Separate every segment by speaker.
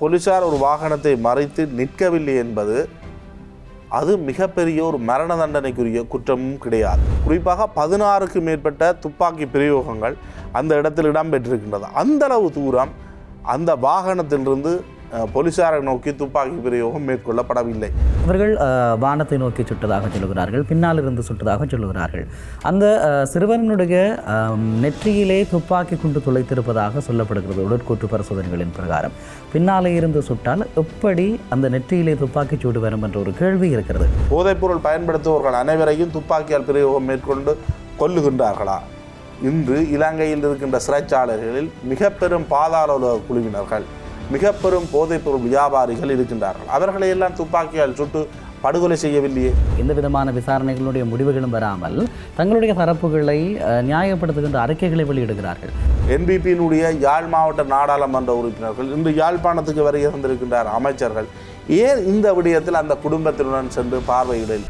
Speaker 1: போலீசார் ஒரு வாகனத்தை மறைத்து நிற்கவில்லை என்பது அது மிகப்பெரிய ஒரு மரண தண்டனைக்குரிய குற்றமும் கிடையாது. குறிப்பாக 16க்கு மேற்பட்ட துப்பாக்கி பிரயோகங்கள் அந்த இடத்தில் இடம்பெற்றிருக்கின்றது. அந்த அளவு தூரம் அந்த வாகனத்திலிருந்து போலீசாரை நோக்கி துப்பாக்கி பிரயோகம் மேற்கொள்ளப்படவில்லை.
Speaker 2: இவர்கள் வானத்தை நோக்கி சுட்டதாக சொல்லுகிறார்கள், பின்னால் இருந்து சுட்டதாக சொல்லுகிறார்கள். அந்த சிறுவனுடைய நெற்றியிலே துப்பாக்கி குண்டு துளைத்திருப்பதாக சொல்லப்படுகிறது உடற்கூற்று பரிசோதனைகளின் பிரகாரம். பின்னாலே இருந்து சுட்டால் எப்படி அந்த நெற்றியிலே துப்பாக்கி சூடு வரும் என்ற ஒரு கேள்வி இருக்கிறது.
Speaker 1: போதைப்பொருள் பயன்படுத்துபவர்கள் அனைவரையும் துப்பாக்கியால் பிரயோகம் மேற்கொண்டு கொல்லுகின்றார்களா? இன்று இலங்கையில் இருக்கின்ற சிறைச்சாலைகளில் மிக பெரும் பாதாள உலக குழுவினர்கள், மிக பெரும் போதைப்பொருள் வியாபாரிகள் இருக்கின்றார்கள். அவர்களை எல்லாம் துப்பாக்கியால் சுட்டு படுகொலை செய்யவில்லையே.
Speaker 2: எந்த விதமான விசாரணைகளுடைய முடிவுகளும் வராமல் தங்களுடைய தரப்புகளை நியாயப்படுத்துகின்ற அறிக்கைகளை வெளியிடுகிறார்கள்.
Speaker 1: என்பிபியினுடைய யாழ் மாவட்ட நாடாளுமன்ற உறுப்பினர்கள் இன்று யாழ்ப்பாணத்துக்கு வருகை தந்திருக்கின்றார் அமைச்சர்கள். ஏன் இந்த விடயத்தில் அந்த குடும்பத்தினுடன் சென்று பார்வையிடல்?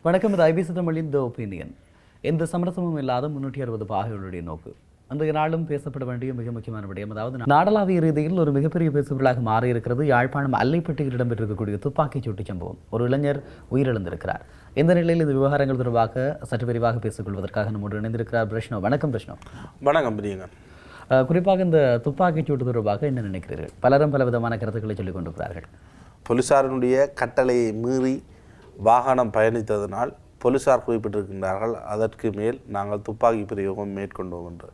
Speaker 2: வணக்கம், இது ஐபிசி தமிழின் தி ஒப்பீனியன். எந்த சமரசமும் இல்லாத 360 பாகைகளுடைய நோக்கு அன்றைய நாளும் பேசப்பட வேண்டிய மிக முக்கியமான விடயம். அதாவது நாடளாவிய ரீதியில் ஒரு மிகப்பெரிய பேசுபொருளாக மாறியிருக்கிறது யாழ்ப்பாணம் அல்லைப்பட்டியில் இடம்பெற்றிருக்கக்கூடிய துப்பாக்கிச் சூட்டு சம்பவம். ஒரு இளைஞர் உயிரிழந்திருக்கிறார். இந்த நிலையில் இந்த விவகாரங்கள் தொடர்பாக சற்று விரிவாக பேசிக்கொள்வதற்காக நம்மோடு இணைந்திருக்கிறார் பிரஷ்னோ. வணக்கம் பிரஷ்னோ.
Speaker 1: வணக்கம் பிரியங்க.
Speaker 2: குறிப்பாக இந்த துப்பாக்கிச் சூட்டு தொடர்பாக என்ன நினைக்கிறீர்கள்? பலரும் பல விதமான கருத்துக்களை சொல்லிக் கொண்டிருக்கிறார்கள்.
Speaker 1: போலீசாரினுடைய கட்டளையை மீறி வாகனம் பயணித்ததனால் போலீசார் குறிப்பிட்டிருக்கின்றார்கள், அதற்கு மேல் நாங்கள் துப்பாக்கி பிரயோகம் மேற்கொண்டோம் என்று.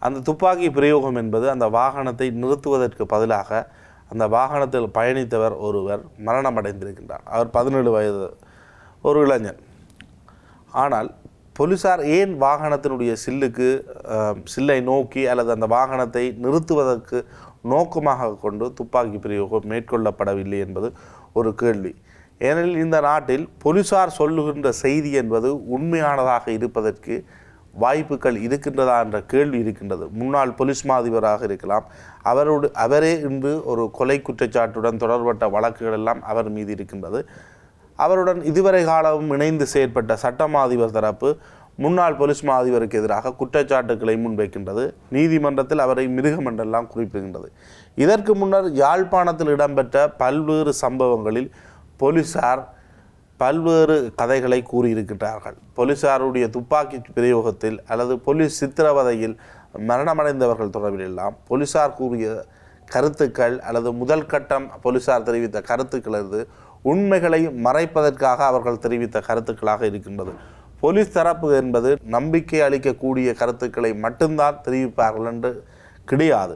Speaker 1: அந்த துப்பாக்கி பிரயோகம் என்பது அந்த வாகனத்தை நிறுத்துவதற்கு பதிலாக அந்த வாகனத்தில் பயணித்தவர் ஒருவர் மரணமடைந்திருக்கின்றார். அவர் 17 வயது ஒரு இளைஞன். ஆனால் போலீசார் ஏன் வாகனத்தினுடைய சில்லை நோக்கி அல்லது அந்த வாகனத்தை நிறுத்துவதற்கு நோக்கமாக கொண்டு துப்பாக்கி பிரயோகம் மேற்கொள்ளப்படவில்லை என்பது ஒரு கேள்வி. ஏனெனில் இந்த நாட்டில் போலீசார் சொல்லுகின்ற செய்தி என்பது உண்மையானதாக இருப்பதற்கு வாய்ப்புகள் இருக்கின்றதா என்ற கேள்வி இருக்கின்றது. முன்னாள் போலீஸ் மாதிபராக இருக்கலாம், அவரே இன்று ஒரு கொலை குற்றச்சாட்டுடன் தொடர்பட்ட வழக்குகள் எல்லாம் அவர் மீது இருக்கின்றது. அவருடன் இதுவரை காலமும் இணைந்து செயற்பட்ட சட்டமாதிபர் தரப்பு முன்னாள் போலீஸ் மாதிபருக்கு எதிராக குற்றச்சாட்டுக்களை முன்வைக்கின்றது. நீதிமன்றத்தில் அவரை மிருகம் என்றெல்லாம் குறிப்பிடுகின்றது. இதற்கு முன்னர் யாழ்ப்பாணத்தில் இடம்பெற்ற பல்வேறு சம்பவங்களில் போலீசார் பல்வேறு கதைகளை கூறியிருக்கின்றார்கள். போலீசாருடைய துப்பாக்கி பிரயோகத்தில் அல்லது போலீஸ் சித்திரவதையில் மரணமடைந்தவர்கள் தொடர்பில் எல்லாம் போலீசார் கூறிய கருத்துக்கள் அல்லது முதல் கட்டம் போலீசார் தெரிவித்த கருத்துக்களது உண்மைகளை மறைப்பதற்காக அவர்கள் தெரிவித்த கருத்துக்களாக இருக்கின்றது. போலீஸ் தரப்பு என்பது நம்பிக்கை அளிக்கக்கூடிய கருத்துக்களை மட்டும்தான் தெரிவிப்பார்கள் என்று கிடையாது.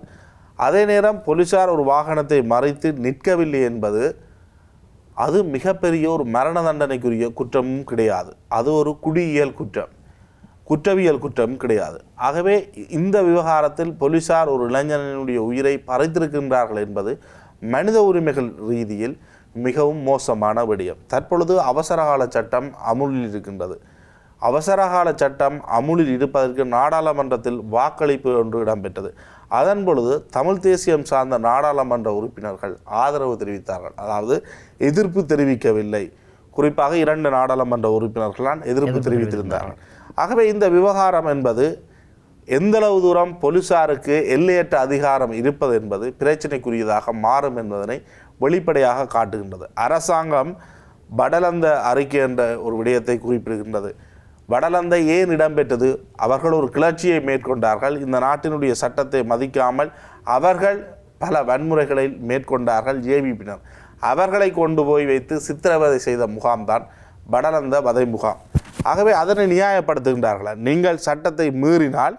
Speaker 1: அதே நேரம் போலீசார் ஒரு வாகனத்தை மறைத்து நிற்கவில்லை என்பது அது மிகப்பெரிய ஒரு மரண தண்டனைக்குரிய குற்றமும் கிடையாது. அது ஒரு குற்றவியல் குற்றம் கிடையாது. ஆகவே இந்த விவகாரத்தில் போலீசார் ஒரு இளைஞனுடைய உயிரை பறித்திருக்கின்றார்கள் என்பது மனித உரிமைகள் ரீதியில் மிகவும் மோசமான விடயம். தற்பொழுது அவசரகால சட்டம் அமுலில் இருக்கின்றது. அவசரகால சட்டம் அமுலில் இருப்பதற்கு நாடாளுமன்றத்தில் வாக்களிப்பு ஒன்று இடம்பெற்றது. அதன் பொழுது தமிழ் தேசியம் சார்ந்த நாடாளுமன்ற உறுப்பினர்கள் ஆதரவு தெரிவித்தார்கள், அதாவது எதிர்ப்பு தெரிவிக்கவில்லை. குறிப்பாக 2 நாடாளுமன்ற உறுப்பினர்களால் எதிர்ப்பு தெரிவித்திருந்தார்கள். ஆகவே இந்த விவகாரம் என்பது எந்தளவு தூரம் போலீசாருக்கு எல்லையற்ற அதிகாரம் இருப்பது என்பது பிரச்சனைக்குரியதாக மாறும் என்பதனை வெளிப்படையாக காட்டுகின்றது. அரசாங்கம் படலந்த அறிக்கை என்ற ஒரு விடயத்தை குறிப்பிடுகின்றது. வடலந்தை ஏன் இடம்பெற்றது? அவர்கள் ஒரு கிளர்ச்சியை மேற்கொண்டார்கள். இந்த நாட்டினுடைய சட்டத்தை மதிக்காமல் அவர்கள் பல வன்முறைகளை மேற்கொண்டார்கள். ஜேவிபியினர் அவர்களை கொண்டு போய் வைத்து சித்திரவதை செய்த முகாம்தான் வடலந்த வதை முகாம். ஆகவே அதனை நியாயப்படுத்துகின்றார்கள். நீங்கள் சட்டத்தை மீறினால்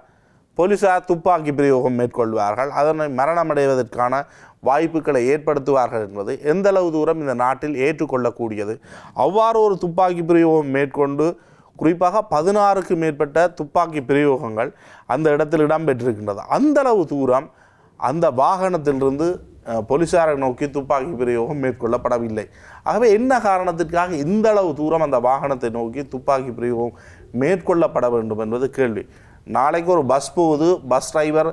Speaker 1: போலீசார் துப்பாக்கி பிரயோகம் மேற்கொள்வார்கள், அதனை மரணமடைவதற்கான வாய்ப்புகளை ஏற்படுத்துவார்கள் என்பது எந்தளவு தூரம் இந்த நாட்டில் ஏற்றுக்கொள்ளக்கூடியது? அவ்வாறு ஒரு துப்பாக்கி பிரயோகம் மேற்கொண்டு குறிப்பாக 16க்கு மேற்பட்ட துப்பாக்கி பிரயோகங்கள் அந்த இடத்தில் இடம்பெற்றிருக்கின்றது. அந்தளவு தூரம் அந்த வாகனத்திலிருந்து போலீசாரை நோக்கி துப்பாக்கி பிரயோகம் மேற்கொள்ளப்படவில்லை. ஆகவே என்ன காரணத்திற்காக இந்த அளவு தூரம் அந்த வாகனத்தை நோக்கி துப்பாக்கி பிரயோகம் மேற்கொள்ளப்பட வேண்டும் என்பது கேள்வி. நாளைக்கு ஒரு பஸ் போகுது, பஸ் டிரைவர்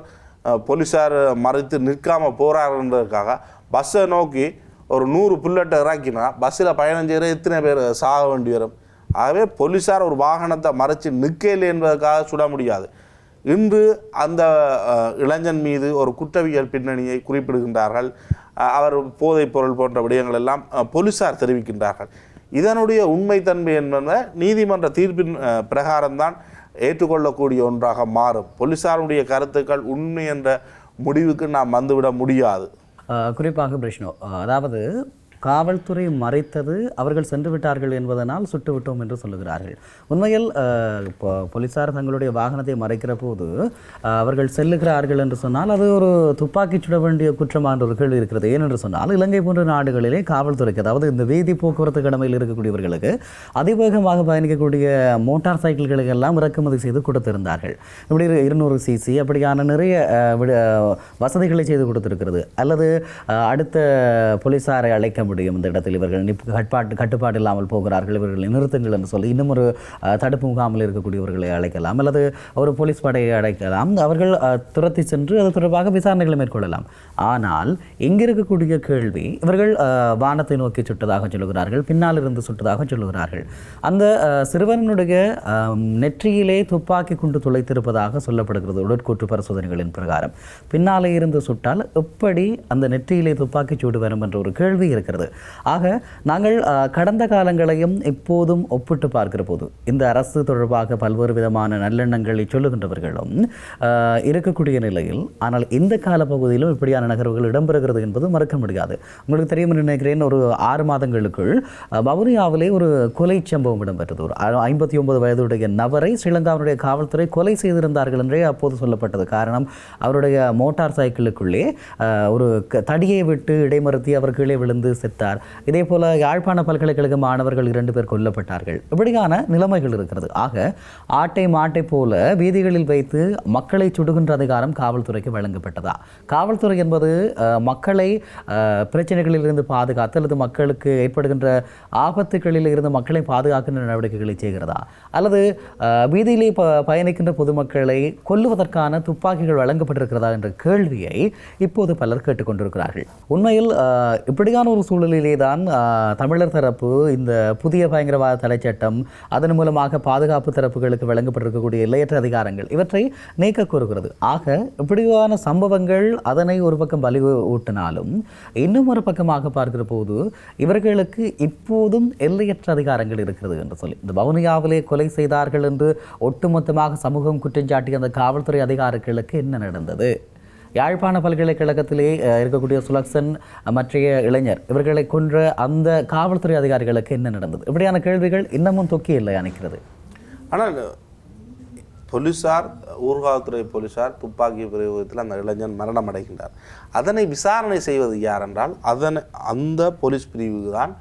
Speaker 1: போலீஸார் மறைத்து நிற்காமல் போகிறாருன்றதுக்காக பஸ்ஸை நோக்கி ஒரு 100 புல்லட்டை இறக்கினா பஸ்ஸில் பயணம் செய்கிற எத்தனை பேர் சாக வேண்டி வரும். ஆகவே போலீஸார் ஒரு வாகனத்தை மறைச்சு நிற்கலை என்பதற்காக சுட முடியாது. இன்று அந்த இளைஞன் மீது ஒரு குற்றவியல் பின்னணியை குறிப்பிடுகின்றார்கள். அவர் போதைப் பொருள் போன்ற விடயங்கள் எல்லாம் போலீஸார் தெரிவிக்கின்றார்கள். இதனுடைய உண்மைத்தன்மை என்பதை நீதிமன்ற தீர்ப்பின் பிரகாரம்தான் ஏற்றுக்கொள்ளக்கூடிய ஒன்றாக மாறும். போலீஸாருடைய கருத்துக்கள் உண்மை என்ற முடிவுக்கு நாம் வந்துவிட முடியாது.
Speaker 2: குறிப்பாக பிரஷ்னோ, அதாவது காவல்துறை மறைத்தது அவர்கள் சென்று விட்டார்கள் என்பதனால் சுட்டுவிட்டோம் என்று சொல்லுகிறார்கள். உண்மையில் போலீசார் தங்களுடைய வாகனத்தை மறைக்கிற போது அவர்கள் செல்லுகிறார்கள் என்று சொன்னால் அது ஒரு துப்பாக்கி சுட வேண்டிய குற்றமான ஒரு கேள்வி இருக்கிறது. ஏனென்று சொன்னால் இலங்கை போன்ற நாடுகளிலே காவல்துறைக்கு, அதாவது இந்த வீதி போக்குவரத்து கடமையில் இருக்கக்கூடியவர்களுக்கு அதிவேகமாக பயணிக்கக்கூடிய மோட்டார் சைக்கிள்களுக்கு எல்லாம் இறக்குமதி செய்து கொடுத்திருந்தார்கள். இப்படி 200 cc அப்படியான நிறைய வசதிகளை செய்து கொடுத்திருக்கிறது. அல்லது அடுத்த போலீசாரை அழைக்க முடியும், இந்த இடத்தில் இவர்கள் கட்டுப்பாடு இல்லாமல் போகிறார்கள், இவர்களை நிறுத்துங்கள் என்று சொல்லி இன்னும் ஒரு தடுப்பு முகாமில் இருக்கக்கூடியவர்களை அழைக்கலாம், அல்லது ஒரு போலீஸ் படையை அழைக்கலாம். அவர்கள் துரத்தி சென்று அது தொடர்பாக விசாரணைகளை மேற்கொள்ளலாம். ஆனால் இங்கே இருக்கக்கூடிய கேள்வி, இவர்கள் வானத்தை நோக்கி சுட்டதாக சொல்லுகிறார்கள், பின்னால் இருந்து சுட்டதாக சொல்லுகிறார்கள். அந்த சிறுவனுடைய நெற்றியிலே துப்பாக்கி குண்டு துளைத்திருப்பதாக சொல்லப்படுகிறது உடற்கூற்று பரிசோதனைகளின் பிரகாரம். பின்னாலே இருந்து சுட்டால் எப்படி அந்த நெற்றியிலே துப்பாக்கி சூடு வரும் என்ற ஒரு கேள்வி இருக்கிறது. ஆக நாங்கள் கடந்த காலங்களையும் இப்போதும் ஒப்பிட்டு பார்க்கிற போது இந்த அரசு தொடர்பாக பல்வேறு விதமான நல்லெண்ணங்களை சொல்லுகின்றவர்களும் இருக்கக்கூடிய நிலையில், ஆனால் இந்த கால பகுதியிலும் இப்படியான நகர்வுகள் இடம்பெறுகிறது என்பது மறக்க முடியாது. உங்களுக்கு தெரியும் நினைக்கிறேன், ஒரு 6 மாதங்களுக்குள் வவுனியாவிலே ஒரு கொலை சம்பவம் இடம்பெற்றது. ஒரு 59 வயதுடைய நபரை ஸ்ரீலங்காவுடைய காவல்துறை கொலை செய்திருந்தார்கள் என்றே அப்போது சொல்லப்பட்டது. காரணம், அவருடைய மோட்டார் சைக்கிளுக்குள்ளே ஒரு தடியை விட்டு இடைமறுத்தி அவர் கீழே விழுந்து செத்தார். இதே போல யாழ்ப்பாண பல்கலைக்கழக மாணவர்கள் 2 பேர் கொல்லப்பட்டார்கள். இப்படியான நிலைமைகள் இருக்கிறது. ஆக ஆட்டை மாட்டை போல வீதிகளில் வைத்து மக்களை சுடுகின்ற அதிகாரம் காவல்துறைக்கு வழங்கப்பட்டதா? காவல்துறை என்பது மக்களை பிரச்சனைகளில் இருந்து பாதுகாத்து அல்லது மக்களுக்கு ஏற்படுகின்ற ஆபத்துகளில் இருந்து மக்களை பாதுகாக்கின்ற நடவடிக்கைகளை செய்கிறதா? அல்லது வீதியிலே பயணிக்கின்ற பொதுமக்களை கொல்லுவதற்கான துப்பாக்கிகள் வழங்கப்பட்டிருக்கிறதா என்ற கேள்வியை இப்போது பலர் கேட்டுக்கொண்டிருக்கிறார்கள். உண்மையில் இப்படியான ஒரு சூழலிலே தான் தமிழர் தரப்பு இந்த புதிய பயங்கரவாத தடை சட்டம், அதன் மூலமாக பாதுகாப்பு தரப்புகளுக்கு வழங்கப்பட்டிருக்கக்கூடிய எல்லையற்ற அதிகாரங்கள் இவற்றை நீக்க கோருகிறது. ஆக இப்படியான சம்பவங்கள் அதனை ஒரு பக்கம் வலியூட்டினாலும் இன்னும் ஒரு பக்கமாக பார்க்கிற போது இவர்களுக்கு இப்போதும் எல்லையற்ற அதிகாரங்கள் இருக்கிறது என்று சொல்லி, இந்த வவுனியாவிலே கொலை செய்தார்கள் என்று ஒட்டுமொத்தமாக சமூகம் குற்றஞ்சாட்டிய அந்த காவல்துறை அதிகாரிகளுக்கு என்ன நடந்தது? யாழ்ப்பாண பல்கலைக்கழகத்திலே இருக்கக்கூடிய சுலக்சன் மற்றைய இளைஞர் இவர்களை கொன்ற அந்த காவல்துறை அதிகாரிகளுக்கு என்ன நடந்தது? இப்படியான கேள்விகள் இன்னமும் தொக்கி இல்லை அணைக்கிறது. ஆனால்
Speaker 1: போலீஸார், ஊர்காவல்துறை போலீஸார் துப்பாக்கி பிரயோகத்தில் அந்த இளைஞன் மரணம் அடைகின்றார். அதனை விசாரணை செய்வது யார் என்றால் அந்த போலீஸ் பிரிவு தான்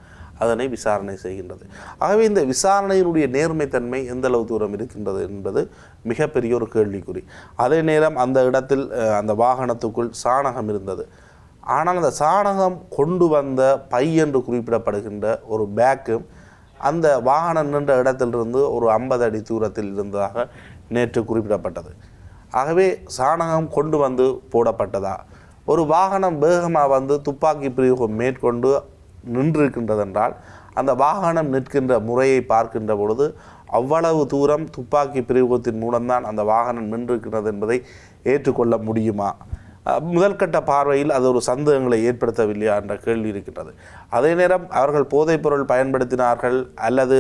Speaker 1: அதனை விசாரணை செய்கின்றது. ஆகவே இந்த விசாரணையினுடைய நேர்மைத்தன்மை எந்த அளவு தூரம் இருக்கின்றது என்பது மிகப்பெரிய ஒரு கேள்விக்குறி. அதே நேரம் அந்த இடத்தில் அந்த வாகனத்துக்குள் சாணகம் இருந்தது. ஆனால் அந்த சாணகம் கொண்டு வந்த பை என்று குறிப்பிடப்படுகின்ற ஒரு பேக்கும் அந்த வாகனம் நின்ற இடத்திலிருந்து ஒரு 50 அடி தூரத்தில் இருந்ததாக நேற்று குறிப்பிடப்பட்டது. ஆகவே சாணகம் கொண்டு வந்து போடப்பட்டதா? ஒரு வாகனம் வேகமாக வந்து துப்பாக்கி பிரயோகம் மேற்கொண்டு நின்றிருக்கின்றதென்றால் அந்த வாகனம் நிற்கின்ற முறையை பார்க்கின்ற பொழுது அவ்வளவு தூரம் துப்பாக்கி பிரயோகத்தின் மூலம்தான் அந்த வாகனம் நின்றிருக்கிறது என்பதை ஏற்றுக்கொள்ள முடியுமா? முதல்கட்ட பார்வையில் அது ஒரு சந்தேகங்களை ஏற்படுத்தவில்லையா என்ற கேள்வி இருக்கின்றது. அதே நேரம் அவர்கள் போதைப்பொருள் பயன்படுத்தினார்கள் அல்லது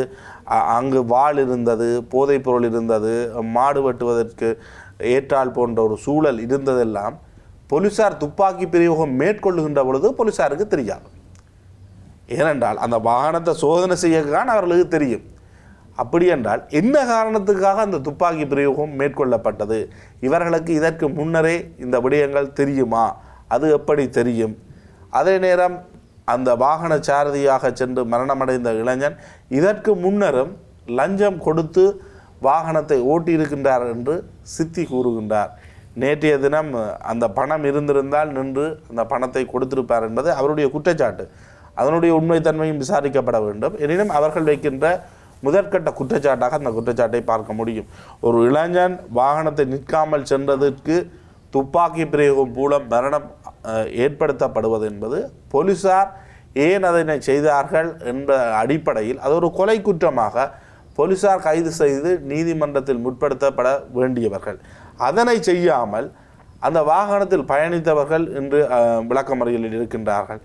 Speaker 1: அங்கு வாள் இருந்தது, போதைப்பொருள் இருந்தது, மாடு வெட்டுவதற்கு ஏற்றால் போன்ற ஒரு சூழல் இருந்ததெல்லாம் போலீஸார் துப்பாக்கி பிரயோகம் மேற்கொள்ளுகின்ற பொழுது போலீஸாருக்கு தெரியாது. ஏனென்றால் அந்த வாகனத்தை சோதனை செய்யக்கான அவர்களுக்கு தெரியும். அப்படி என்றால் என்ன காரணத்துக்காக அந்த துப்பாக்கி பிரயோகம் மேற்கொள்ளப்பட்டது? இவர்களுக்கு இதற்கு முன்னரே இந்த விடயங்கள் தெரியுமா? அது எப்படி தெரியும்? அதே நேரம் அந்த வாகன சாரதியாக சென்று மரணமடைந்த இளைஞன் இதற்கு முன்னரும் லஞ்சம் கொடுத்து வாகனத்தை ஓட்டியிருக்கின்றார் என்று சித்தி கூறுகின்றார். நேற்றைய தினம் அந்த பணம் இருந்திருந்தால் நின்று அந்த பணத்தை கொடுத்திருப்பார் என்பது அவருடைய குற்றச்சாட்டு. அதனுடைய உண்மைத்தன்மையும் விசாரிக்கப்பட வேண்டும். எனினும் அவர்கள் வைக்கின்ற முதற்கட்ட குற்றச்சாட்டாக அந்த குற்றச்சாட்டை பார்க்க முடியும். ஒரு இளைஞன் வாகனத்தை நிற்காமல் சென்றதற்கு துப்பாக்கி பிரயோகம் மூலம் மரணம் ஏற்படுத்தப்படுவது என்பது போலீசார் ஏன் அதனை செய்தார்கள் என்ற அடிப்படையில் அது ஒரு கொலை குற்றமாக போலீசார் கைது செய்து நீதிமன்றத்தில் முற்படுத்தப்பட வேண்டியவர்கள். அதனை செய்யாமல் அந்த வாகனத்தில் பயணித்தவர்கள் இன்று விளக்கமறியலில் இருக்கின்றார்கள்.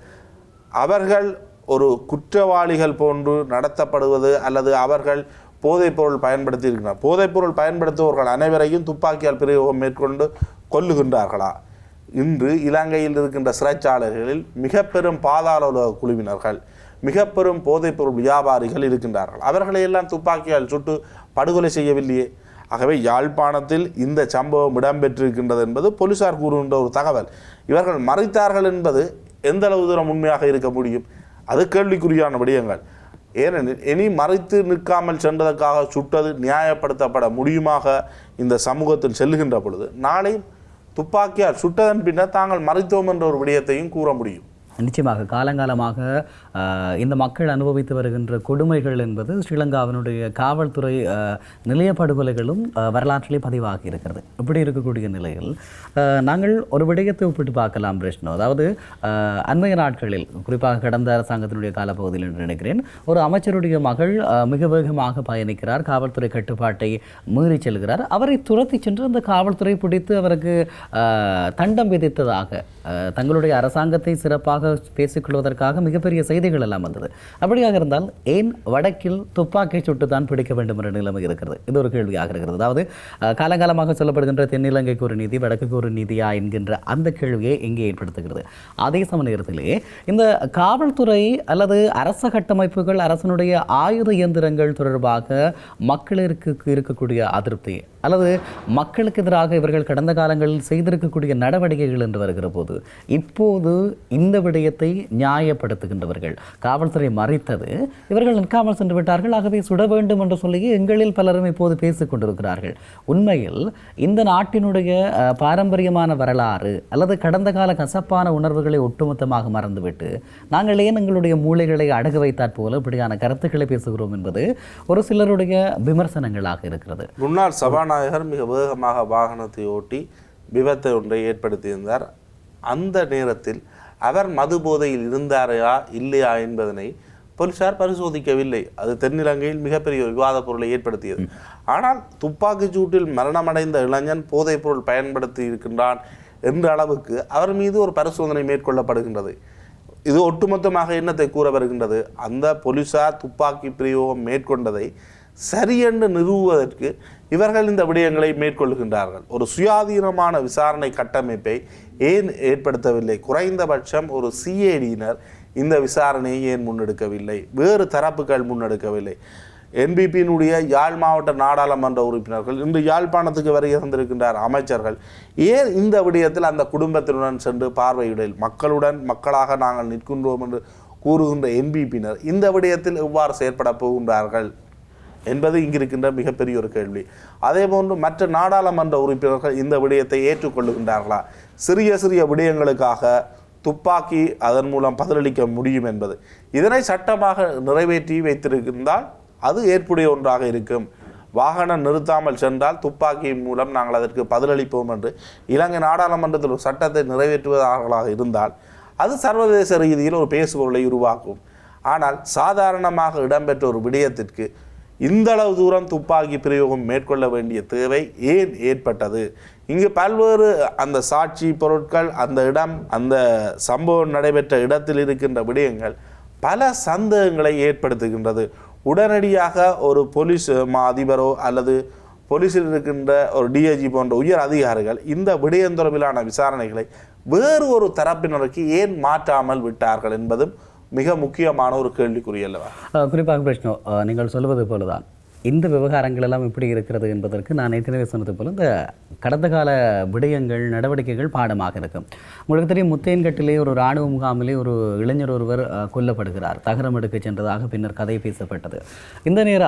Speaker 1: அவர்கள் ஒரு குற்றவாளிகள் போன்று நடத்தப்படுவது அல்லது அவர்கள் போதைப்பொருள் பயன்படுத்தி இருக்கிறார். போதைப்பொருள் பயன்படுத்துபவர்கள் அனைவரையும் துப்பாக்கியால் பிரயோகம் மேற்கொண்டு கொல்லுகின்றார்களா? இன்று இலங்கையில் இருக்கின்ற சிறைச்சாலைகளில் மிக பெரும் பாதாள உலக குழுவினர்கள், மிக பெரும் போதைப்பொருள் வியாபாரிகள் இருக்கின்றார்கள். அவர்களையெல்லாம் துப்பாக்கியால் சுட்டு படுகொலை செய்யவில்லையே. ஆகவே யாழ்ப்பாணத்தில் இந்த சம்பவம் இடம்பெற்றிருக்கின்றது என்பது போலீசார் கூறுகின்ற ஒரு தகவல். இவர்கள் மறைத்தார்கள் என்பது எந்த அளவு தூரம் உண்மையாக இருக்க முடியும்? அது கேள்விக்குறியான விடயங்கள். ஏனெனில் இனி மறைத்து நிற்காமல் சென்றதற்காக சுட்டது நியாயப்படுத்தப்பட முடியுமாக இந்த சமூகத்தில் செல்லுகின்ற பொழுது நாளை துப்பாக்கியால் சுட்டதன் பின்னர் தாங்கள் மறைத்தோம் என்ற ஒரு விடயத்தையும் கூற முடியும்.
Speaker 2: நிச்சயமாக காலங்காலமாக இந்த மக்கள் அனுபவித்து வருகின்ற கொடுமைகள் என்பது ஸ்ரீலங்காவினுடைய காவல்துறை நிலைய படுகொலைகளும் வரலாற்றிலே பதிவாகி இருக்கிறது. இப்படி இருக்கக்கூடிய நிலையில் நாங்கள் ஒரு விடயத்தை ஒப்பிட்டு பார்க்கலாம் பிரஷ்னோ. அதாவது அண்மைய நாட்களில் குறிப்பாக கடந்த அரசாங்கத்தினுடைய காலப்பகுதியில் என்று நினைக்கிறேன், ஒரு அமைச்சருடைய மகள் மிக வேகமாக பயணிக்கிறார், காவல்துறை கட்டுப்பாட்டை மீறி செல்கிறார். அவரை துரத்தி சென்று அந்த காவல்துறை பிடித்து அவருக்கு தண்டம் விதித்ததாக தங்களுடைய அரசாங்கத்தை சிறப்பாக பேசிக்கொள்வதற்காக மிகப்பெரிய செய்திகள் எல்லாம் வந்தது. அப்படியாக இருந்தால் ஏன் வடக்கில் துப்பாக்கி சுட்டு தான் பிடிக்க வேண்டும் என்ற நிலைமை இருக்கிறது? இது ஒரு கேள்வியாக இருக்கிறது. அதாவது காலங்காலமாக சொல்லப்படுகின்ற தென்னிலங்கைக்கு ஒரு நீதி, வடக்குக்கு ஒரு நீதியா என்கின்ற அந்த கேள்வியை எங்கே ஏற்படுத்துகிறது. அதே சமயத்திலே இந்த காவல்துறை அல்லது அரச கட்டமைப்புகள், அரசனுடைய ஆயுத இயந்திரங்கள் தொடர்பாக மக்களுக்கு இருக்கக்கூடிய அதிருப்தி அல்லது மக்களுக்கு எதிராக இவர்கள் கடந்த காலங்களில் செய்திருக்கக்கூடிய நடவடிக்கைகள் என்று வருகிற போது இப்போது இந்த விடயத்தை நியாயப்படுத்துகின்றவர்கள், காவல்துறை மறைத்தது, இவர்கள் நிற்காமல் சென்று விட்டார்கள், ஆகவே சுட வேண்டும் என்று சொல்லி எங்களில் பலரும் இப்போது பேசிக் கொண்டிருக்கிறார்கள். உண்மையில் இந்த நாட்டினுடைய பாரம்பரியமான வரலாறு அல்லது கடந்த கால கசப்பான உணர்வுகளை ஒட்டுமொத்தமாக மறந்துவிட்டு நாங்கள் ஏன் எங்களுடைய மூளைகளை அடகு வைத்தாற் போல இப்படியான கருத்துக்களை பேசுகிறோம் என்பது ஒரு சிலருடைய விமர்சனங்களாக இருக்கிறது.
Speaker 1: முன்னாள் சபாநாயகர் மிக வேகமாக வாகனத்தை ஓட்டி விபத்தை ஒன்றை ஏற்படுத்தியிருந்தார். அந்த நேரத்தில் அவர் மது போதையில் இருந்தாரா இல்லையா என்பதனை போலீசார் பரிசோதிக்கவில்லை. அது தென்னிலங்கையில் மிகப்பெரிய விவாத பொருளை ஏற்படுத்தியது. ஆனால் துப்பாக்கி சூட்டில் மரணமடைந்த இளைஞன் போதைப் பொருள் பயன்படுத்தி இருக்கின்றான் என்ற அளவுக்கு அவர் மீது ஒரு பரிசோதனை மேற்கொள்ளப்படுகின்றது. இது ஒட்டுமொத்தமாக என்னத்தை கூற வருகின்றது? அந்த போலீசார் துப்பாக்கி பிரயோகம் மேற்கொண்டதை சரியென்று நிறுவுவதற்கு இவர்கள் இந்த விடயங்களை மேற்கொள்கின்றார்கள். ஒரு சுயாதீனமான விசாரணை கட்டமைப்பை ஏன் ஏற்படுத்தவில்லை? குறைந்தபட்சம் ஒரு சிஐடியினர் இந்த விசாரணையை ஏன் முன்னெடுக்கவில்லை? வேறு தரப்புகள் முன்னெடுக்கவில்லை? என்பிபியினுடைய யாழ் மாவட்ட நாடாளுமன்ற உறுப்பினர்கள், இன்று யாழ்ப்பாணத்துக்கு வருகை தந்திருக்கின்றார் அமைச்சர்கள், ஏன் இந்த விடயத்தில் அந்த குடும்பத்தினுடன் சென்று பார்வையிடல்? மக்களுடன் மக்களாக நாங்கள் நிற்கின்றோம் என்று கூறுகின்ற என்பிபியினர் இந்த விடயத்தில் எவ்வாறு செயற்பட போகின்றார்கள் என்பது இங்கிருக்கின்ற மிகப்பெரிய ஒரு கேள்வி. அதே போன்று மற்ற நாடாளுமன்ற உறுப்பினர்கள் இந்த விடயத்தை ஏற்றுக்கொள்ளுகின்றார்களா? சிறிய சிறிய விடயங்களுக்காக துப்பாக்கி அதன் மூலம் பதிலளிக்க முடியும் என்பது, இதனை சட்டமாக நிறைவேற்றி வைத்திருந்தால் அது ஏற்புடைய ஒன்றாக இருக்கும். வாகனம் நிறுத்தாமல் சென்றால் துப்பாக்கி மூலம் நாங்கள் அதற்கு பதிலளிப்போம் என்று இலங்கை நாடாளுமன்றத்தில் ஒரு சட்டத்தை நிறைவேற்றுவதாக இருந்தால் அது சர்வதேச ரீதியில் ஒரு பேசுபொருளை உருவாக்கும். ஆனால் சாதாரணமாக இடம்பெற்ற ஒரு விடயத்திற்கு இந்த அளவு தூரம் துப்பாக்கி பிரயோகம் மேற்கொள்ள வேண்டிய தேவை ஏன் ஏற்பட்டது? இங்கு பல்வேறு அந்த சாட்சி பொருட்கள், அந்த இடம், அந்த சம்பவம் நடைபெற்ற இடத்தில் இருக்கின்ற விடயங்கள் பல சந்தேகங்களை ஏற்படுத்துகின்றது. உடனடியாக ஒரு போலீஸ் அதிபரோ அல்லது போலீஸில் இருக்கின்ற ஒரு டிஐஜி போன்ற உயர் அதிகாரிகள் இந்த விடயம் தொடர்பிலான விசாரணைகளை வேறு ஒரு தரப்பினருக்கு ஏன் மாற்றாமல் விட்டார்கள் என்பதும் மிக முக்கியமான ஒரு கேள்விக்குறி அல்லவா?
Speaker 2: குறிப்பாக பிரச்சனை நீங்கள் சொல்வது போலதான் இந்த விவகாரங்கள் எல்லாம் எப்படி இருக்கிறது என்பதற்கு நான் ஏற்கனவே சொன்னது போல இந்த கடந்த கால விடயங்கள் நடவடிக்கைகள் பாடமாக இருக்கும். உங்களுக்கு தெரியும், முத்தேன்கட்டிலே ஒரு இராணுவ முகாமிலே ஒரு இளைஞர் ஒருவர் கொல்லப்படுகிறார், தகரம் எடுக்க சென்றதாக பின்னர் கதை பேசப்பட்டது.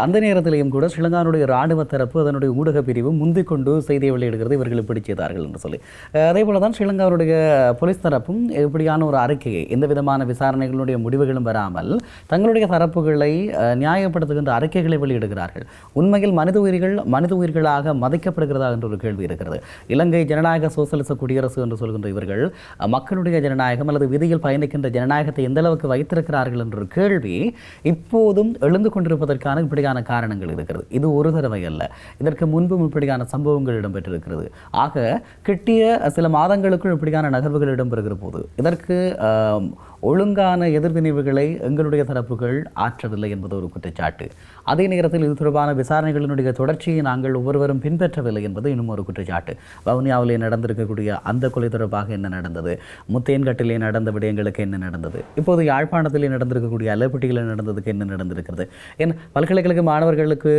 Speaker 2: அந்த நேரத்திலேயும் கூட ஸ்ரீலங்காவுடைய இராணுவ தரப்பு அதனுடைய ஊடக பிரிவு முந்திக் கொண்டு செய்தியை வெளியிடுகிறது, இவர்கள் இப்படி செய்தார்கள் என்று சொல்லி. அதே போல தான் ஸ்ரீலங்காவுடைய போலீஸ் தரப்பும் இப்படியான ஒரு அறிக்கையை எந்த விதமான விசாரணைகளுடைய முடிவுகளும் வராமல் தங்களுடைய தரப்புகளை நியாயப்படுத்துகின்ற அறிக்கைகளை வெளியிடுகிறார்கள். உண்மையில் மனித உயிர்களாக மதிக்கப்படுகிறதா என்ற ஒரு கேள்வி இருக்கிறது. இலங்கை ஜனநாயக சோசலிச குடியரசு என்று சொல்கின்ற இவர்கள் மக்களுடைய ஜனநாயகம் அல்லது விதியில் பயணிக்கின்ற ஜனநாயகத்தை எந்த அளவுக்கு வைத்திருக்கிறார்கள் என்ற ஒரு கேள்வி இப்போதும் எழுந்து கொண்டிருப்பதற்கான இப்படியான காரணங்கள் இருக்கிறது. இது ஒரு தடவை அல்ல, இதற்கு முன்பும் இப்படியான சம்பவங்கள் இடம்பெற்றிருக்கிறது. ஆக கிட்டிய சில மாதங்களுக்குள் இப்படியான நகர்வுகள் இடம்பெறுகிற போது இதற்கு ஒழுங்கான எதிர்வினைவுகளை எங்களுடைய தரப்புகள் ஆற்றவில்லை என்பது ஒரு குற்றச்சாட்டு. அதே நேரத்தில் இது தொடர்பான விசாரணைகளினுடைய தொடர்ச்சியை நாங்கள் ஒவ்வொருவரும் பின்பற்றவில்லை என்பது இன்னும் ஒரு குற்றச்சாட்டு. வவுனியாவிலே நடந்திருக்கக்கூடிய அந்த கொலை தொடர்பாக என்ன நடந்தது, முத்தேன்கட்டிலே நடந்த விடயங்களுக்கு என்ன நடந்தது, இப்போது யாழ்ப்பாணத்திலே நடந்திருக்கக்கூடிய அலப்பட்டியில் நடந்ததுக்கு என்ன நடந்திருக்கிறது, என் பல்கலைக்கழக மாணவர்களுக்கு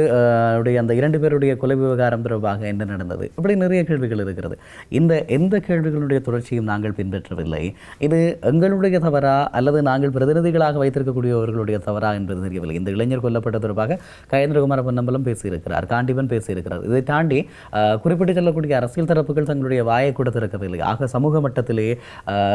Speaker 2: அந்த 2 பேருடைய கொலை விவகாரம் தொடர்பாக என்ன நடந்தது, இப்படி நிறைய கேள்விகள் இருக்கிறது. இந்த எந்த கேள்விகளுடைய தொடர்ச்சியும் நாங்கள் பின்பற்றவில்லை. இது எங்களுடைய தவறா அல்லது நாங்கள் பிரதிநிதிகளாக வைத்திருக்கக்கூடியவர்களுடைய தவறா என்பது தெரியவில்லை. இந்த இளைஞர் கொல்லப்பட்ட தொடர்பாக கயேந்திரகுமார பொன்னம்பலம் பேசியிருக்கிறார், காண்டீபன் பேசியிருக்கிறார். இதை தாண்டி குறிப்பிட்டு சொல்லக்கூடிய அரசியல் தரப்புகள் தங்களுடைய வாயை கூட திறக்கவில்லை. ஆக சமூக மட்டத்திலே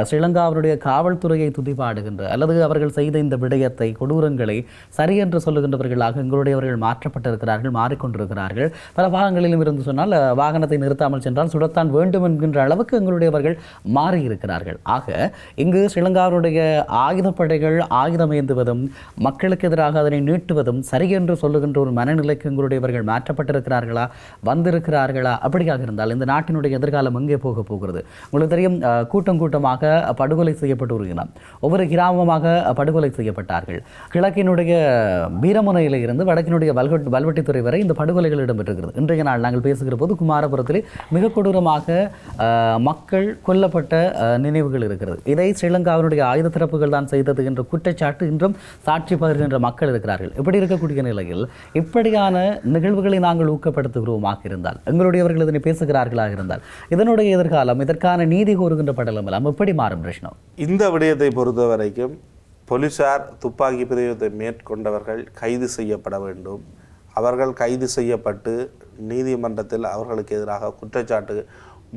Speaker 2: ஸ்ரீலங்காவுடைய காவல்துறையை துதிபாடுகின்ற அல்லது அவர்கள் செய்த இந்த விடயத்தை கொடூரங்களை சரி என்று சொல்லுகின்றவர்களாக எங்களுடையவர்கள் மாற்றப்பட்டிருக்கிறார்கள், மாறிக்கொண்டிருக்கிறார்கள். பல பாகங்களிலும் இருந்து சொன்னால் வாகனத்தை நிறுத்தாமல் சென்றால் சுடத்தான் வேண்டும் என்கின்ற அளவுக்கு எங்களுடையவர்கள் மாறியிருக்கிறார்கள். ஆக இங்கு ஸ்ரீலங்காவுடைய ஆயுதப்படைகள் ஆயுதம் ஏந்துவதும் மக்களுக்கு எதிராக அதனை நீட்டுவதும் சரி என்று சொல்லுகின்ற ஒரு மனநிலைக்கு எங்களுடையவர்கள் மாற்றப்பட்டிருக்கிறார்களா, வந்திருக்கிறார்களா? அப்படியாக இருந்தால் இந்த நாட்டினுடைய எதிர்காலம் எங்கே போக போகிறது? உங்களுக்கு தெரியும், கூட்டம் கூட்டமாக படுகொலை செய்யப்பட்டு ஒரு இனம், ஒவ்வொரு கிராமமாக படுகொலை செய்யப்பட்டார்கள். கிழக்கினுடைய வீரமுனையில இருந்து வடக்கினுடைய வல்வெட்டித்துறை வரை இந்த படுகொலைகள் இடம்பெற்றிருக்கிறது. இன்றைய நாள் நாங்கள் பேசுகிற போது குமாரபுரத்திலே மிக கொடூரமாக மக்கள் கொல்லப்பட்ட நினைவுகள் இருக்கிறது. இதை ஸ்ரீலங்காவினுடைய ஆயுத தரப்புகள் தான் செய்தது என்ற குற்றச்சாட்டு இன்றும் சாட்சி பகிர்கின்ற மக்கள் இருக்கிறார்கள். இப்படி இருக்கக்கூடிய நிலையில் இப்படியான நிகழ்வுகளை நாங்கள் ஊக்கப்படுத்துகிறோமாக இருந்தால், எங்களுடையவர்கள் இதனை பேசுகிறார்களாக இருந்தால், இதனுடைய எதிர்காலம், இதற்கான நீதி கோருகின்ற படலம் எல்லாம் எப்படி மாறும்? கிருஷ்ணா,
Speaker 1: இந்த விடயத்தை பொறுத்த வரைக்கும் போலீசார் துப்பாக்கி பிரயோகத்தை மேற்கொண்டவர்கள் கைது செய்யப்பட வேண்டும். அவர்கள் கைது செய்யப்பட்டு நீதிமன்றத்தில் அவர்களுக்கு எதிராக குற்றச்சாட்டு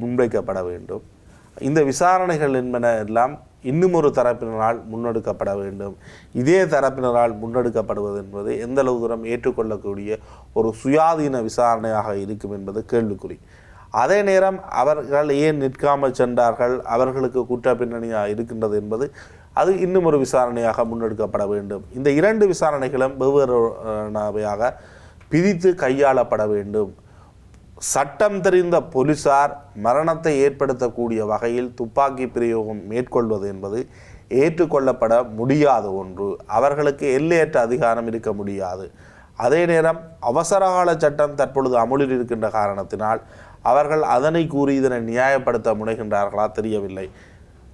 Speaker 1: முன்வைக்கப்பட வேண்டும். இந்த விசாரணைகள் என்பன எல்லாம் இன்னும் ஒரு தரப்பினரால் முன்னெடுக்கப்பட வேண்டும். இதே தரப்பினரால் முன்னெடுக்கப்படுவது என்பது எந்த அளவு தூரம் ஏற்றுக்கொள்ளக்கூடிய ஒரு சுயாதீன விசாரணையாக இருக்கும் என்பது கேள்விக்குறி. அதே நேரம் அவர்கள் ஏன் நிற்காமல் சென்றார்கள், அவர்களுக்கு குற்ற பின்னணியாக இருக்கின்றது என்பது அது இன்னும் ஒரு விசாரணையாக முன்னெடுக்கப்பட வேண்டும். இந்த 2 விசாரணைகளும் வெவ்வேறாக பிரித்து கையாளப்பட வேண்டும். சட்டம் தெரிந்த போலீசார் மரணத்தை ஏற்படுத்தக்கூடிய வகையில் துப்பாக்கி பிரயோகம் மேற்கொள்வது என்பது ஏற்றுக்கொள்ளப்பட முடியாத ஒன்று. அவர்களுக்கு எல்லையற்ற அதிகாரம் இருக்க முடியாது. அதே நேரம் அவசரகால சட்டம் தற்பொழுது அமுலில் இருக்கின்ற காரணத்தினால் அவர்கள் அதனை கூறி இதனை நியாயப்படுத்த முனைகின்றார்களா தெரியவில்லை.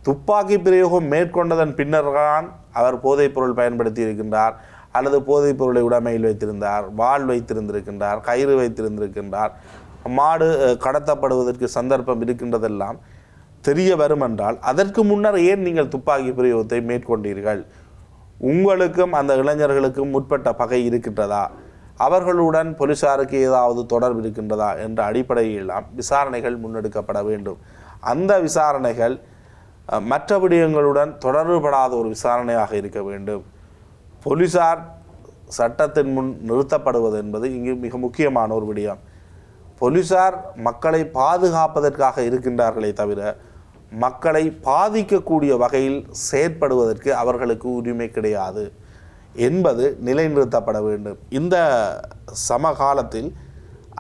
Speaker 1: துப்பாக்கி பிரயோகம் மேற்கொண்டதன் பின்னர்தான் அவர் போதைப்பொருள் பயன்படுத்தி இருக்கின்றார், அல்லது போதைப்பொருளை உடைமையில் வைத்திருந்தார், வாள் வைத்திருந்திருக்கின்றார், கயிறு வைத்திருந்திருக்கின்றார், மாடு கடத்தப்படுவதற்கு சந்தர்ப்பம் இருக்கின்றதெல்லாம் தெரிய வரும் என்றால் அதற்கு முன்னர் ஏன் நீங்கள் துப்பாக்கி பிரயோகத்தை மேற்கொண்டீர்கள்? உங்களுக்கும் அந்த இளைஞர்களுக்கும் முற்பட்ட பகை இருக்கின்றதா, அவர்களுடன் போலீசாருக்கு ஏதாவது தொடர்பு இருக்கின்றதா என்ற அடிப்படையிலாம் விசாரணைகள் முன்னெடுக்கப்பட வேண்டும். அந்த விசாரணைகள் மற்ற விடயங்களுடன் தொடர்புபடாத ஒரு விசாரணையாக இருக்க வேண்டும். போலீசார் சட்டத்தின் முன் நிறுத்தப்படுவது என்பது இங்கு மிக முக்கியமான ஒரு விடயம். போலீசார் மக்களை பாதுகாப்பதற்காக இருக்கின்றார்களே தவிர மக்களை பாதிக்கக்கூடிய வகையில் செயற்படுவதற்கு அவர்களுக்கு உரிமை கிடையாது என்பது நிலைநிறுத்தப்பட வேண்டும். இந்த சமகாலத்தில்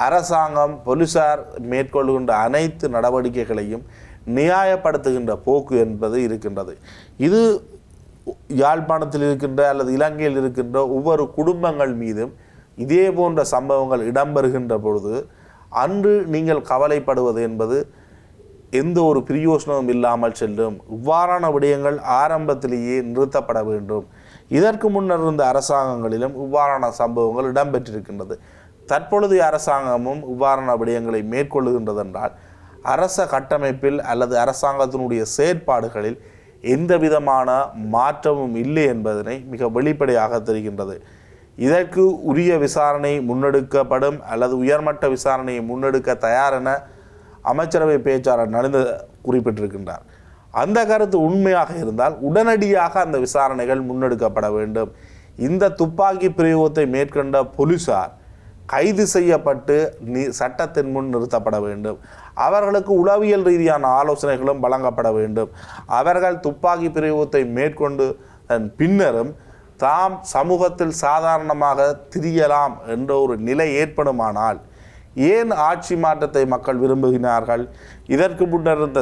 Speaker 1: அரசாங்கம் போலீசார் மேற்கொள்கின்ற அனைத்து நடவடிக்கைகளையும் நியாயப்படுத்துகின்ற போக்கு என்பது இருக்கின்றது. இது யாழ்ப்பாணத்தில் இருக்கின்ற அல்லது இலங்கையில் இருக்கின்ற ஒவ்வொரு குடும்பங்கள் மீதும் இதே போன்ற சம்பவங்கள் இடம்பெறுகின்ற பொழுது அன்று நீங்கள் கவலைப்படுவது என்பது எந்த ஒரு பிரயோசனமும் இல்லாமல் செல்லும். இவ்வாறான விடயங்கள் ஆரம்பத்திலேயே நிறுத்தப்பட வேண்டும். இதற்கு முன்னர் இருந்த அரசாங்கங்களிலும் இவ்வாறான சம்பவங்கள் இடம்பெற்றிருக்கின்றது. தற்பொழுதைய அரசாங்கமும் இவ்வாறான விடயங்களை மேற்கொள்ளுகின்றதென்றால் அரச கட்டமைப்பில் அல்லது அரசாங்கத்தினுடைய செயற்பாடுகளில் எந்த விதமான மாற்றமும் இல்லை என்பதனை மிக வெளிப்படையாக தெரிகின்றது. இதற்கு உரிய விசாரணை முன்னெடுக்கப்படும் அல்லது உயர்மட்ட விசாரணையை முன்னெடுக்க தயார் என அமைச்சரவை பேச்சாளர் நலிந்த குறிப்பிட்டிருக்கின்றார். அந்த கருத்து உண்மையாக இருந்தால் உடனடியாக அந்த விசாரணைகள் முன்னெடுக்கப்பட வேண்டும். இந்த துப்பாக்கி பிரயோகத்தை மேற்கொண்ட போலீசார் கைது செய்யப்பட்டு சட்டத்தின் முன் நிறுத்தப்பட வேண்டும். அவர்களுக்கு உளவியல் ரீதியான ஆலோசனைகளும் வழங்கப்பட வேண்டும். அவர்கள் துப்பாக்கி பிரயோகத்தை மேற்கொண்டு பின்னரும் தாம் சமூகத்தில் சாதாரணமாக திரியலாம் என்ற ஒரு நிலை ஏற்படுமானால் ஏன் ஆட்சி மாற்றத்தை மக்கள் விரும்புகிறார்கள்? இதற்கு முன்னர் இருந்த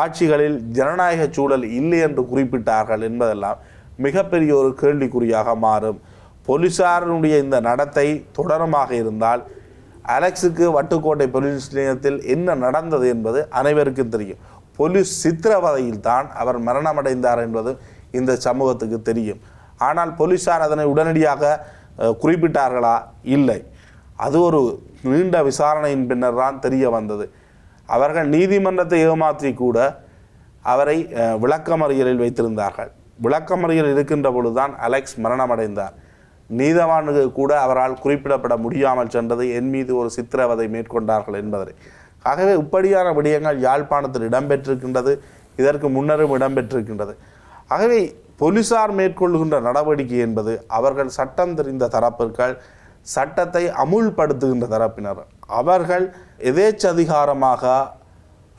Speaker 1: ஆட்சிகளில் ஜனநாயக சூழல் இல்லை என்று குறிப்பிட்டார்கள் என்பதெல்லாம் மிகப்பெரிய ஒரு கேள்விக்குறியாக மாறும். போலீசாரினுடைய இந்த நடத்தை தொடருமாக இருந்தால் அலெக்ஸுக்கு வட்டுக்கோட்டை போலீஸ் நிலையத்தில் என்ன நடந்தது என்பது அனைவருக்கும் தெரியும். போலீஸ் சித்திரவதையில் தான் அவர் மரணமடைந்தார் என்பது இந்த சமூகத்துக்கு தெரியும். ஆனால் போலீசார் அதனை உடனடியாக குறிப்பிட்டார்களா? இல்லை. அது ஒரு நீண்ட விசாரணையின் பின்னர் தான் தெரிய வந்தது. அவர்கள் நீதிமன்றத்தை ஏமாற்றி கூட அவரை விளக்கமறியலில் வைத்திருந்தார்கள். விளக்கமறியல் இருக்கின்ற பொழுதுதான் அலெக்ஸ் மரணமடைந்தார். நீதவானுக்கு கூட அவரால் குறிப்பிடப்பட முடியாமல் சென்றது என் மீது ஒரு சித்திரவதை மேற்கொண்டார்கள் என்பதை. ஆகவே இப்படியான விடயங்கள் யாழ்ப்பாணத்தில் இடம்பெற்றிருக்கின்றது, இதற்கு முன்னரும் இடம்பெற்றிருக்கின்றது. ஆகவே போலீசார் மேற்கொள்ளுகின்ற நடவடிக்கை என்பது அவர்கள் சட்டம் தெரிந்த தரப்பிற்கள், சட்டத்தை அமுல்படுத்துகின்ற தரப்பினர், அவர்கள் எதேச்சதிகாரமாக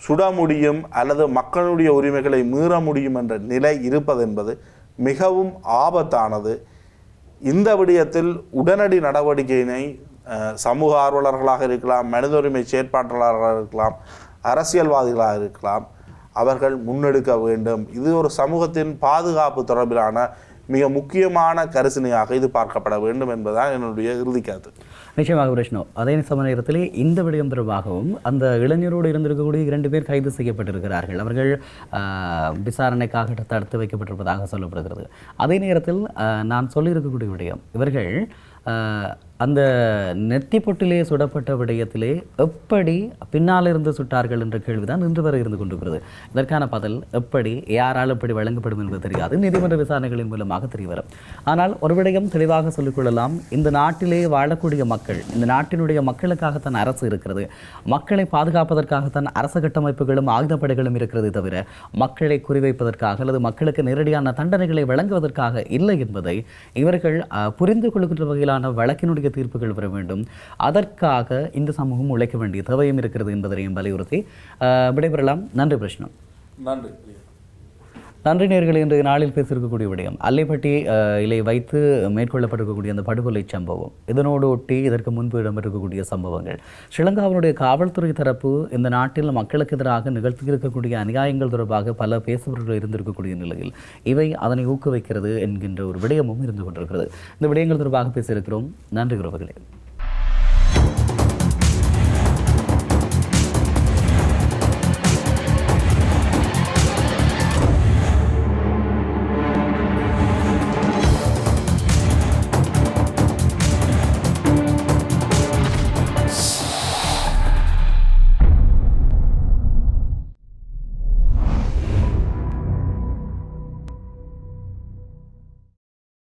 Speaker 1: சுட முடியும் அல்லது மக்களுடைய உரிமைகளை மீற முடியும் என்ற நிலை இருப்பது என்பது மிகவும் ஆபத்தானது. இந்த விடயத்தில் உடனடி நடவடிக்கையினை சமூக ஆர்வலர்களாக இருக்கலாம், மனித உரிமை செயற்பாட்டாளர்களாக இருக்கலாம், அரசியல்வாதிகளாக இருக்கலாம், அவர்கள் முன்னெடுக்க வேண்டும். இது ஒரு சமூகத்தின் பாதுகாப்பு தொடர்பிலான மிக முக்கியமான கரிசனையாக இது பார்க்கப்பட வேண்டும் என்பதுதான் என்னுடைய இறுதி கருத்து.
Speaker 2: நிச்சயமாக விஷ்ணு, அதே சமயத்திலே இந்த விடயம் தொடர்பாகவும் அந்த இளைஞரோடு இருந்திருக்கக்கூடிய 2 பேர் கைது செய்யப்பட்டிருக்கிறார்கள். அவர்கள் விசாரணைக்காக தடுத்து வைக்கப்பட்டிருப்பதாக சொல்லப்படுகிறது. அதே நேரத்தில் நான் சொல்லியிருக்கக்கூடிய விடயம், இவர்கள் அந்த நெத்தி பொட்டிலே சுடப்பட்ட விடயத்திலே எப்படி பின்னால் இருந்து சுட்டார்கள் என்ற கேள்விதான் இன்று வரை இருந்து கொண்டிருக்கிறது. இதற்கான பதில் எப்படி, யாரால் எப்படி வழங்கப்படும் என்பது தெரியாது, நீதிமன்ற விசாரணைகளின் மூலமாக தெரியவரும். ஆனால் ஒரு விடயம் தெளிவாக சொல்லிக்கொள்ளலாம், இந்த நாட்டிலே வாழக்கூடிய மக்கள், இந்த நாட்டினுடைய மக்களுக்காகத்தான் அரசு இருக்கிறது, மக்களை பாதுகாப்பதற்காகத்தான் அரசு கட்டமைப்புகளும் ஆயுதப்படைகளும் இருக்கிறது தவிர மக்களை குறிவைப்பதற்காக அல்லது மக்களுக்கு நேரடியான தண்டனைகளை வழங்குவதற்காக இல்லை என்பதை இவர்கள் புரிந்து கொள்கின்ற வகையிலான வழக்கினுடைய தீர்ப்புகள் வர வேண்டும். அதற்காக இந்த சமூகம் உழைக்க வேண்டிய தேவையும் இருக்கிறது என்பதையும் வலியுறுத்தி விடைபெறலாம். நன்றி பிரஷ்னம்.
Speaker 1: நன்றி.
Speaker 2: நன்றி நேயர்களே. இன்றைய நாளில் பேசியிருக்கக்கூடிய விடயம் அல்லைப்பட்டி இலை வைத்து மேற்கொள்ளப்பட்டிருக்கக்கூடிய அந்த படுகொலை சம்பவம், இதனோடு ஒட்டி இதற்கு முன்பு இடம்பெற்றிருக்கக்கூடிய சம்பவங்கள், ஸ்ரீலங்காவினுடைய காவல்துறை தரப்பு இந்த நாட்டில் மக்களுக்கு எதிராக நிகழ்த்தியிருக்கக்கூடிய அநியாயங்கள் தொடர்பாக பல பேசுபவர்கள் இருந்திருக்கக்கூடிய நிலையில் இவை அதனை ஊக்குவிக்கிறது என்கின்ற ஒரு விடயமும் இருந்து கொண்டிருக்கிறது. இந்த விடயங்கள் தொடர்பாக பேசியிருக்கிறோம். நன்றி உறவுகளே.